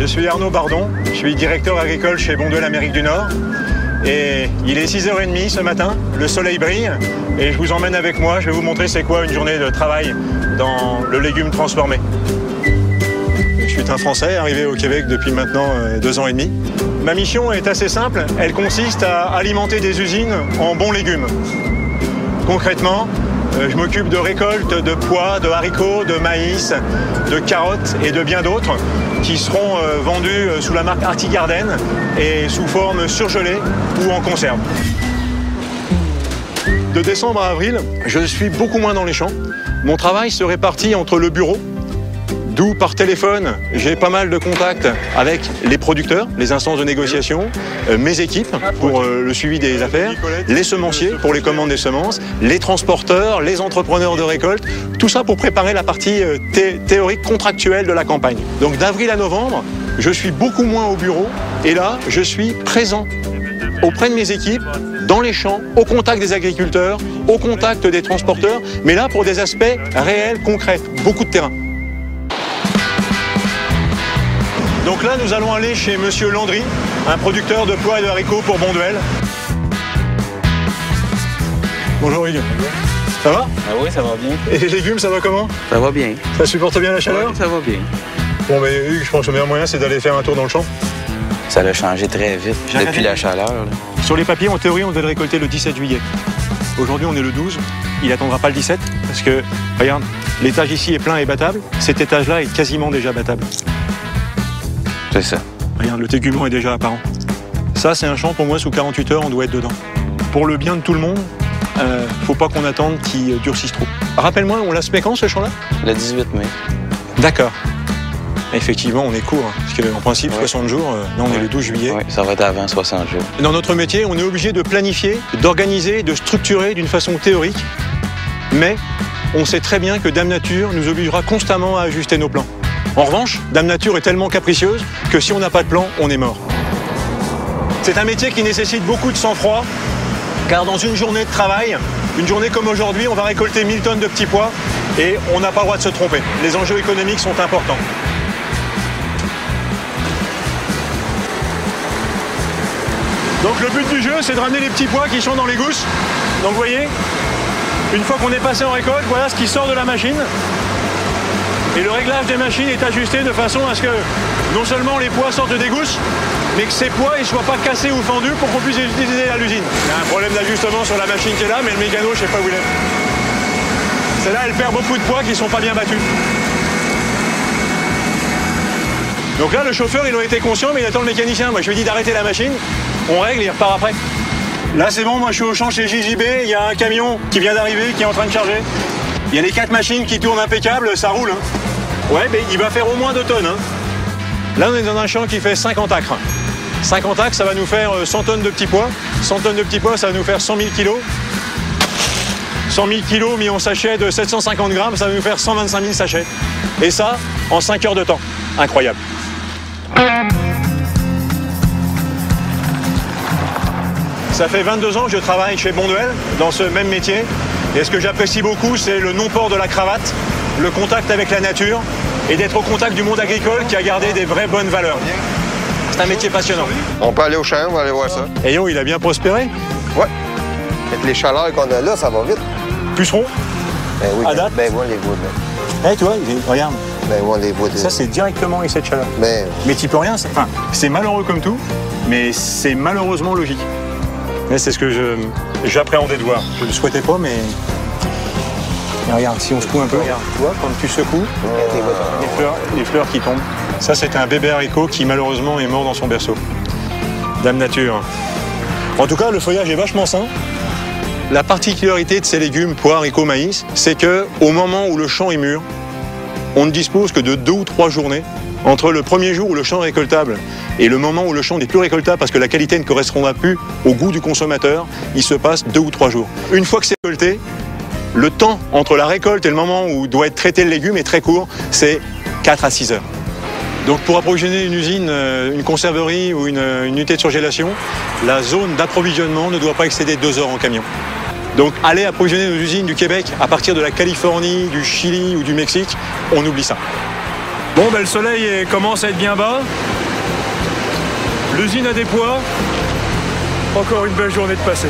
suis Arnaud Bardon, je suis directeur agricole chez Bonduelle Amérique du Nord. Et il est 6h30 ce matin, le soleil brille et je vous emmène avec moi, je vais vous montrer c'est quoi une journée de travail dans le légume transformé. Je suis un Français arrivé au Québec depuis maintenant 2 ans et demi. Ma mission est assez simple, elle consiste à alimenter des usines en bons légumes. Concrètement, je m'occupe de récoltes de pois, de haricots, de maïs, de carottes et de bien d'autres qui seront vendus sous la marque Arctic Garden et sous forme surgelée ou en conserve. De décembre à avril, je suis beaucoup moins dans les champs. Mon travail se répartit entre le bureau, d'où par téléphone, j'ai pas mal de contacts avec les producteurs, les instances de négociation, mes équipes pour le suivi des affaires, les semenciers pour les commandes des semences, les transporteurs, les entrepreneurs de récolte, tout ça pour préparer la partie théorique contractuelle de la campagne. Donc d'avril à novembre, je suis beaucoup moins au bureau et là, je suis présent auprès de mes équipes, dans les champs, au contact des agriculteurs, au contact des transporteurs, mais là pour des aspects réels, concrets, beaucoup de terrain. Donc là, nous allons aller chez Monsieur Landry, un producteur de pois et de haricots pour Bonduelle. Bonjour Hugues. Ça va? Ah oui, ça va bien. Et les légumes, ça va comment? Ça va bien. Ça supporte bien la chaleur? Oui, ça va bien. Bon, ben Hugues, je pense que le meilleur moyen, c'est d'aller faire un tour dans le champ. Ça a changé très vite depuis la chaleur. Là. Sur les papiers, en théorie, on devait le récolter le 17 juillet. Aujourd'hui, on est le 12. Il n'attendra pas le 17 parce que, regarde, l'étage ici est plein et battable. Cet étage-là est quasiment déjà battable. C'est ça. Regarde, le tégument est déjà apparent. Ça, c'est un champ, pour moi, sous 48 heures, on doit être dedans. Pour le bien de tout le monde, faut pas qu'on attende qu'il durcisse trop. Rappelle-moi, on l'a semé quand, ce champ-là? Le 18 mai. D'accord. Effectivement, on est court, hein, parce qu'en principe, 60 jours, là, on est le 12 juillet. Oui, ça va être avant 60 jours. Dans notre métier, on est obligé de planifier, d'organiser, de structurer d'une façon théorique, mais on sait très bien que Dame Nature nous obligera constamment à ajuster nos plans. En revanche, Dame Nature est tellement capricieuse que si on n'a pas de plan, on est mort. C'est un métier qui nécessite beaucoup de sang-froid, car dans une journée de travail, une journée comme aujourd'hui, on va récolter 1000 tonnes de petits pois et on n'a pas le droit de se tromper. Les enjeux économiques sont importants. Donc le but du jeu, c'est de ramener les petits pois qui sont dans les gousses. Donc vous voyez, une fois qu'on est passé en récolte, voilà ce qui sort de la machine. Et le réglage des machines est ajusté de façon à ce que non seulement les pois sortent des gousses, mais que ces pois ne soient pas cassés ou fendus pour qu'on puisse les utiliser à l'usine. Il y a un problème d'ajustement sur la machine qui est là, mais le mécano, je ne sais pas où il est. Celle-là, elle perd beaucoup de pois qui ne sont pas bien battus. Donc là, le chauffeur, il a été conscient, mais il attend le mécanicien. Moi, je lui ai dit d'arrêter la machine, on règle et il repart après. Là, c'est bon, moi, je suis au champ chez JJB, il y a un camion qui vient d'arriver, qui est en train de charger. Il y a les 4 machines qui tournent impeccable, ça roule. Hein. Ouais, mais il va faire au moins 2 tonnes. Hein. Là, on est dans un champ qui fait 50 acres. 50 acres, ça va nous faire 100 tonnes de petits pois. 100 tonnes de petits pois, ça va nous faire 100 000 kilos. 100 000 kilos mis en sachet de 750 grammes, ça va nous faire 125 000 sachets. Et ça, en 5 heures de temps. Incroyable. Ça fait 22 ans que je travaille chez Bonduelle, dans ce même métier. Et ce que j'apprécie beaucoup, c'est le non-port de la cravate, le contact avec la nature et d'être au contact du monde agricole qui a gardé des vraies bonnes valeurs. C'est un métier passionnant. On peut aller au champ, on va aller voir ça. Et yo, il a bien prospéré? Ouais. Avec les chaleurs qu'on a là, ça va vite. Puceron? Ben oui, à date? ben oui, on les voit. Eh, tu vois, regarde. Ben oui, on les voit. Ça, c'est directement ici de chaleur. Ben... Mais tu peux rien, c'est malheureux comme tout, mais c'est malheureusement logique. Mais c'est ce que j'appréhendais de voir. Je ne le souhaitais pas, mais... Et regarde, si on secoue un peu, regarde, tu vois, quand tu secoues, les fleurs qui tombent. Ça, c'est un bébé haricot qui, malheureusement, est mort dans son berceau. Dame Nature. En tout cas, le feuillage est vachement sain. La particularité de ces légumes, pois, haricots, maïs, c'est qu'au moment où le champ est mûr, on ne dispose que de 2 ou 3 journées entre le premier jour où le champ est récoltable et le moment où le champ n'est plus récoltable parce que la qualité ne correspondra plus au goût du consommateur, il se passe 2 ou 3 jours. Une fois que c'est récolté, le temps entre la récolte et le moment où doit être traité le légume est très court, c'est 4 à 6 heures. Donc pour approvisionner une usine, une conserverie ou une unité de surgélation, la zone d'approvisionnement ne doit pas excéder 2 heures en camion. Donc aller approvisionner nos usines du Québec à partir de la Californie, du Chili ou du Mexique, on oublie ça. Bon, ben, le soleil commence à être bien bas. L'usine a des poids. Encore une belle journée de passé.